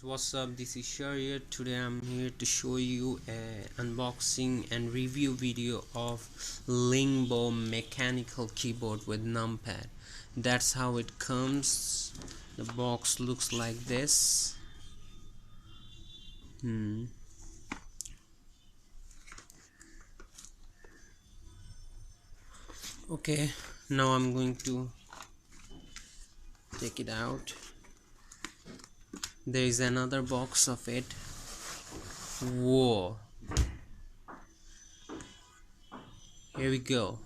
What's up, this is Sharia. Today I'm here to show you a unboxing and review video of Lingbao mechanical keyboard with numpad. That's how it comes. The box looks like this. Okay, now I'm going to take it out. There is another box of it. Whoa, here we go.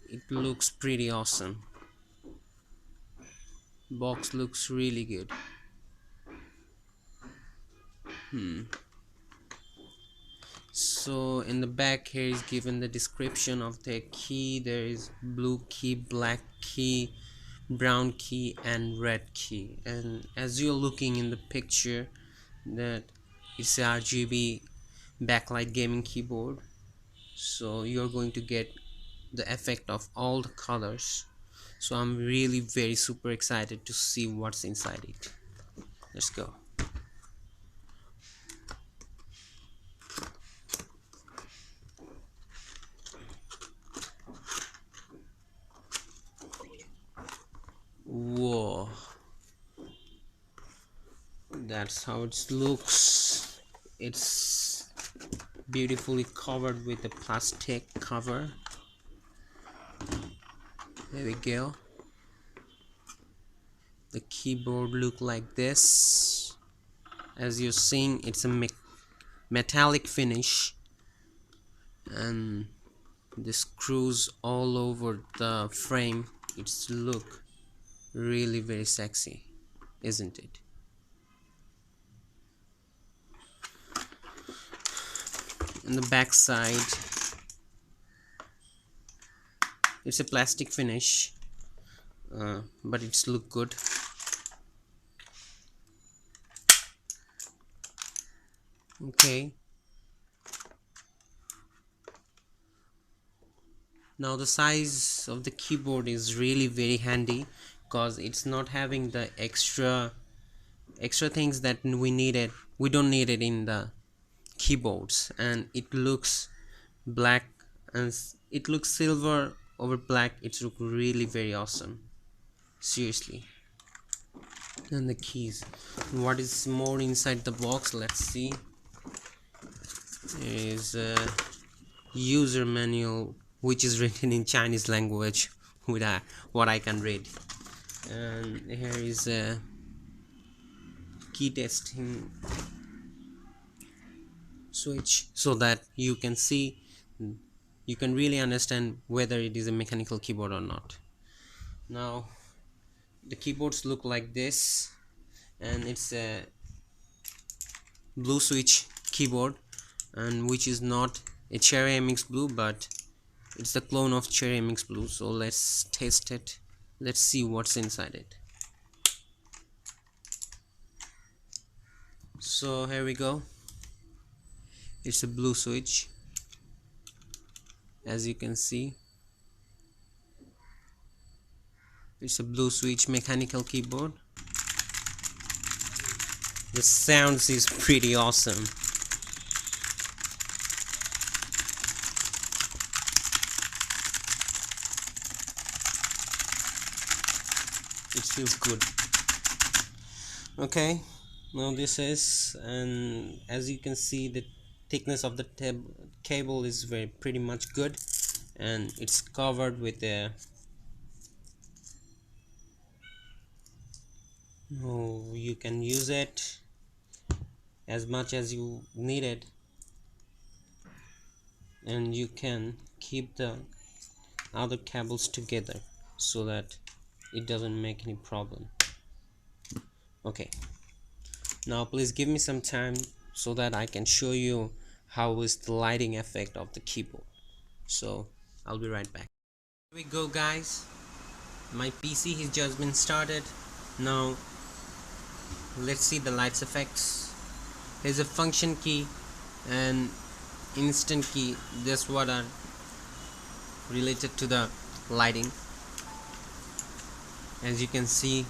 It looks pretty awesome. Box looks really good. So in the back here is given the description of the key. There is blue key, black key, brown key and red key, and as you're looking in the picture that it's a RGB backlight gaming keyboard, so you're going to get the effect of all the colors. So I'm really very super excited to see what's inside it. Let's go. Whoa, that's how it looks. It's beautifully covered with a plastic cover. There we go. The keyboard look like this. As you're seeing, it's a metallic finish, and the screws all over the frame. It's look really very sexy, isn't it? On the back side, it's a plastic finish, but it's look good. Okay, now the size of the keyboard is really very handy because it's not having the extra things that we don't need it in the keyboards, and it looks black and it looks silver over black. It looks really very awesome, seriously. And the keys, what is more inside the box, let's see. There is a user manual which is written in Chinese language with what I can read, and here is a key testing switch so that you can see, you can really understand whether it is a mechanical keyboard or not. Now the keyboards look like this, and it's a blue switch keyboard, and which is not a Cherry MX Blue, but it's the clone of Cherry MX Blue. So let's test it. Let's see what's inside it. So here we go. It's a blue switch, as you can see. It's a blue switch mechanical keyboard. The sounds is pretty awesome. It feels good. Okay, now this is, and as you can see, the thickness of the cable is pretty much good, and it's covered with a you can use it as much as you need it, and you can keep the other cables together so that it doesn't make any problem. Okay, now please give me some time so that I can show you how is the lighting effect of the keyboard. So I'll be right back. Here we go, guys. My PC has just been started. Now let's see the lights effects. Here's a function key and instant key. That's what are related to the lighting. As you can see,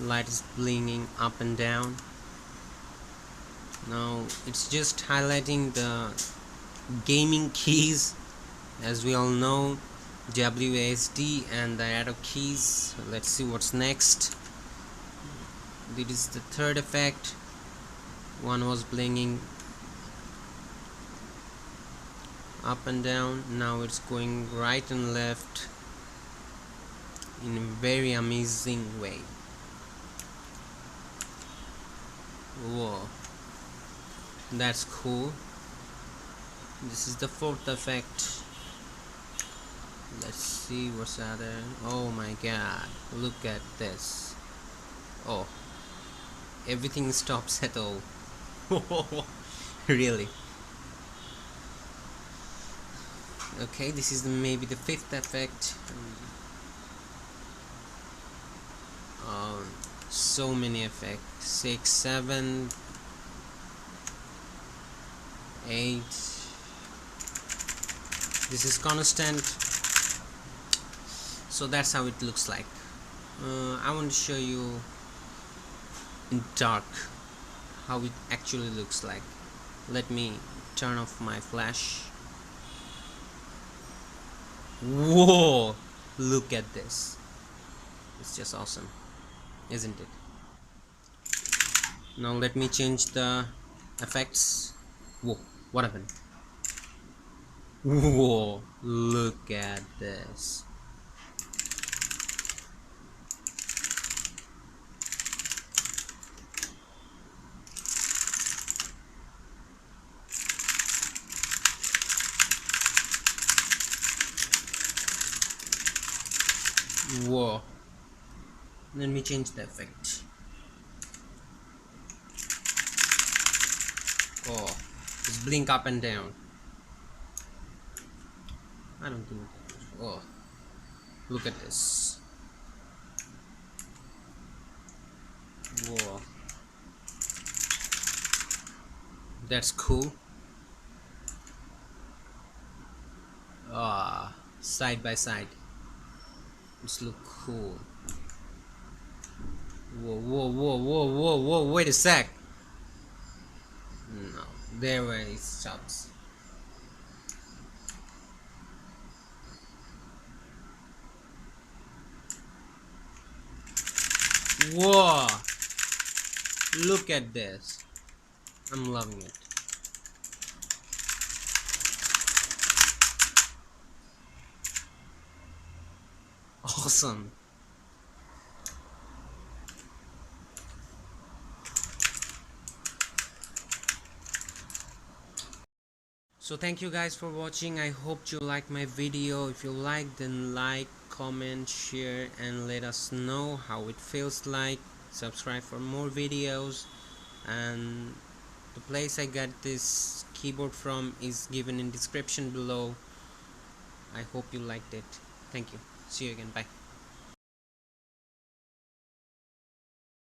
light is blinking up and down. Now it's just highlighting the gaming keys. As we all know, WASD and the arrow keys. Let's see what's next. This is the third effect. One was blinking up and down, now it's going right and left in a very amazing way. Whoa, that's cool. This is the fourth effect. Let's see what's other. Oh my god, look at this. Oh, everything stops at all. Really. Okay, this is maybe the fifth effect. So many effects. 6, 7, 8. This is constant. So that's how it looks like. I want to show you in dark how it actually looks like. Let me turn off my flash. Whoa, look at this. It's just awesome, isn't it? Now let me change the effects. Whoa, what happened? Whoa, look at this. Whoa, let me change the effect. Oh, it's blink up and down. I don't think that. Oh, look at this. Whoa, that's cool. Side by side, it's look cool. Whoa, whoa, whoa, whoa, whoa, whoa, wait a sec. No, there where it stops. Whoa, look at this. I'm loving it. Awesome. So thank you guys for watching. I hope you like my video. If you like, then like, comment, share, and let us know how it feels like. Subscribe for more videos, and the place I got this keyboard from is given in description below. I hope you liked it. Thank you. See you again. Bye.